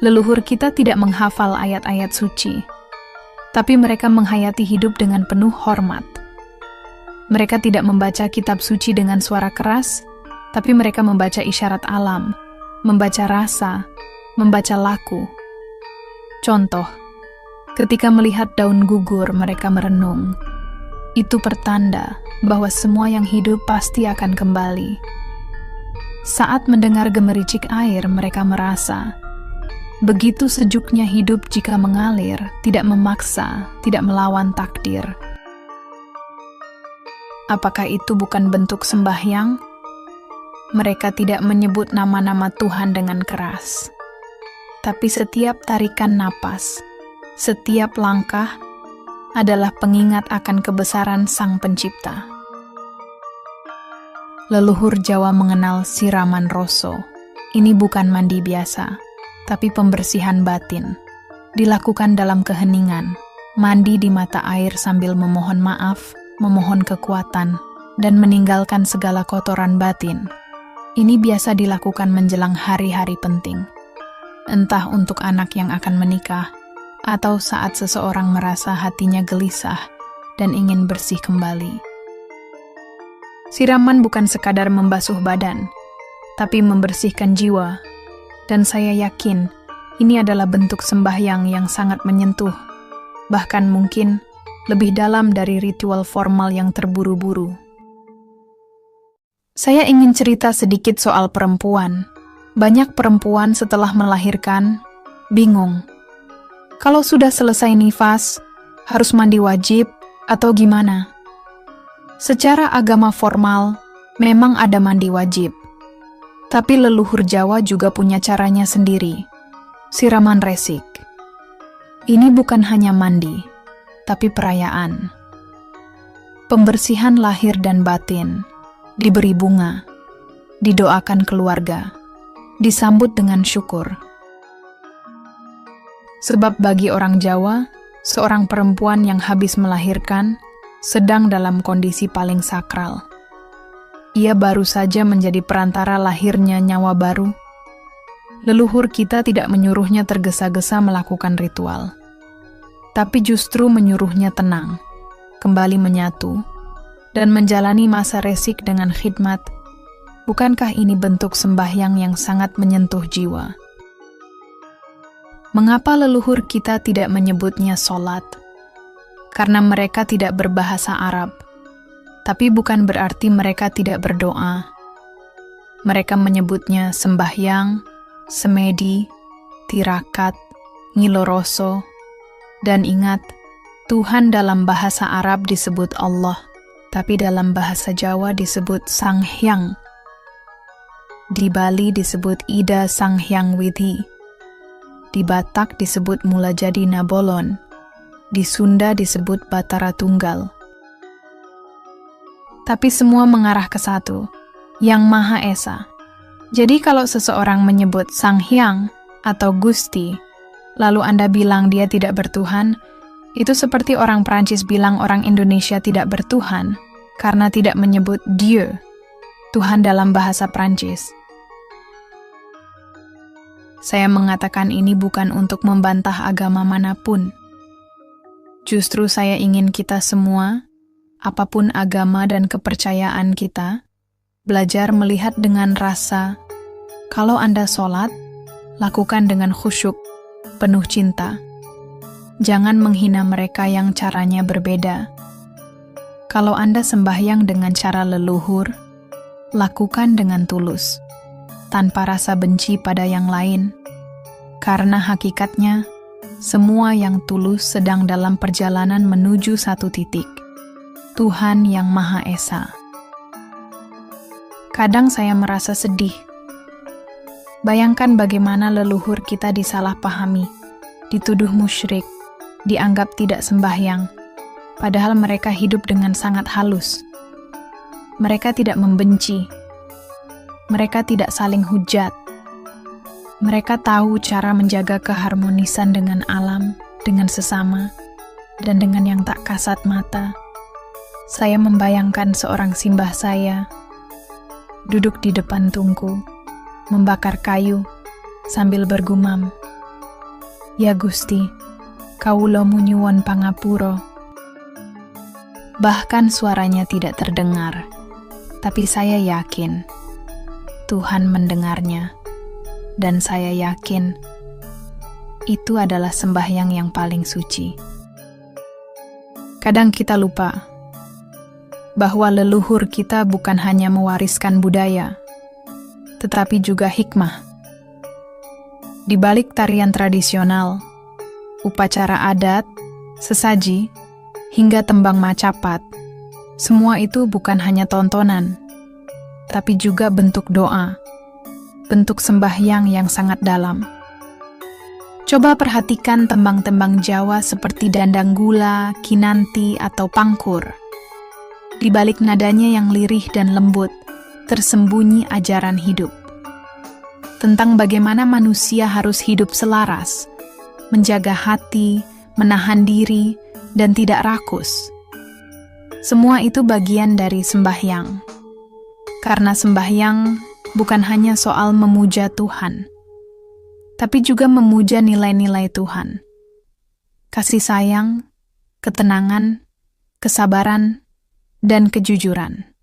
Leluhur kita tidak menghafal ayat-ayat suci, tapi mereka menghayati hidup dengan penuh hormat. Mereka tidak membaca kitab suci dengan suara keras, tapi mereka membaca isyarat alam, membaca rasa, membaca laku. Contoh, ketika melihat daun gugur, mereka merenung. Itu pertanda bahwa semua yang hidup pasti akan kembali. Saat mendengar gemericik air, mereka merasa, begitu sejuknya hidup jika mengalir, tidak memaksa, tidak melawan takdir. Apakah itu bukan bentuk sembahyang? Mereka tidak menyebut nama-nama Tuhan dengan keras. Tapi setiap tarikan napas, setiap langkah adalah pengingat akan kebesaran Sang Pencipta. Leluhur Jawa mengenal siraman roso. Ini bukan mandi biasa, tapi pembersihan batin. Dilakukan dalam keheningan, mandi di mata air sambil memohon maaf, memohon kekuatan, dan meninggalkan segala kotoran batin. Ini biasa dilakukan menjelang hari-hari penting. Entah untuk anak yang akan menikah, atau saat seseorang merasa hatinya gelisah dan ingin bersih kembali. Siraman bukan sekadar membasuh badan, tapi membersihkan jiwa, dan saya yakin ini adalah bentuk sembahyang yang sangat menyentuh, bahkan mungkin lebih dalam dari ritual formal yang terburu-buru. Saya ingin cerita sedikit soal perempuan. Banyak perempuan setelah melahirkan bingung. Kalau sudah selesai nifas, harus mandi wajib atau gimana? Secara agama formal, memang ada mandi wajib. Tapi leluhur Jawa juga punya caranya sendiri, siraman resik. Ini bukan hanya mandi, tapi perayaan. Pembersihan lahir dan batin, diberi bunga, didoakan keluarga, disambut dengan syukur. Sebab bagi orang Jawa, seorang perempuan yang habis melahirkan sedang dalam kondisi paling sakral. Ia baru saja menjadi perantara lahirnya nyawa baru. Leluhur kita tidak menyuruhnya tergesa-gesa melakukan ritual, tapi justru menyuruhnya tenang, kembali menyatu, dan menjalani masa resik dengan khidmat. Bukankah ini bentuk sembahyang yang sangat menyentuh jiwa? Mengapa leluhur kita tidak menyebutnya sholat? Karena mereka tidak berbahasa Arab, tapi bukan berarti mereka tidak berdoa. Mereka menyebutnya sembahyang, semedi, tirakat, ngiloroso, dan ingat, Tuhan dalam bahasa Arab disebut Allah, tapi dalam bahasa Jawa disebut Sang Hyang. Di Bali disebut Ida Sang Hyang Widhi. Di Batak disebut Mulajadi Nabolon, di Sunda disebut Batara Tunggal. Tapi semua mengarah ke satu, Yang Maha Esa. Jadi kalau seseorang menyebut Sang Hyang atau Gusti, lalu Anda bilang dia tidak bertuhan, itu seperti orang Prancis bilang orang Indonesia tidak bertuhan, karena tidak menyebut Dieu, Tuhan dalam bahasa Prancis. Saya mengatakan ini bukan untuk membantah agama manapun. Justru saya ingin kita semua, apapun agama dan kepercayaan kita, belajar melihat dengan rasa. Kalau Anda sholat, lakukan dengan khusyuk, penuh cinta. Jangan menghina mereka yang caranya berbeda. Kalau Anda sembahyang dengan cara leluhur, lakukan dengan tulus, tanpa rasa benci pada yang lain. Karena hakikatnya, semua yang tulus sedang dalam perjalanan menuju satu titik, Tuhan yang Maha Esa. Kadang saya merasa sedih. Bayangkan bagaimana leluhur kita disalahpahami, dituduh musyrik, dianggap tidak sembahyang, padahal mereka hidup dengan sangat halus. Mereka tidak membenci. Mereka tidak saling hujat. Mereka tahu cara menjaga keharmonisan dengan alam, dengan sesama, dan dengan yang tak kasat mata. Saya membayangkan seorang simbah saya duduk di depan tungku, membakar kayu sambil bergumam, Ya Gusti, kawula nyuwun pangapura. Bahkan suaranya tidak terdengar, tapi saya yakin Tuhan mendengarnya, dan saya yakin itu adalah sembahyang yang paling suci. Kadang kita lupa bahwa leluhur kita bukan hanya mewariskan budaya, tetapi juga hikmah. Di balik tarian tradisional, upacara adat, sesaji, hingga tembang macapat, semua itu bukan hanya tontonan, tapi juga bentuk doa, bentuk sembahyang yang sangat dalam. Coba perhatikan tembang-tembang Jawa seperti Dandang Gula, Kinanti, atau Pangkur. Di balik nadanya yang lirih dan lembut, tersembunyi ajaran hidup. Tentang bagaimana manusia harus hidup selaras, menjaga hati, menahan diri, dan tidak rakus. Semua itu bagian dari sembahyang. Karena sembahyang bukan hanya soal memuja Tuhan, tapi juga memuja nilai-nilai Tuhan. Kasih sayang, ketenangan, kesabaran, dan kejujuran.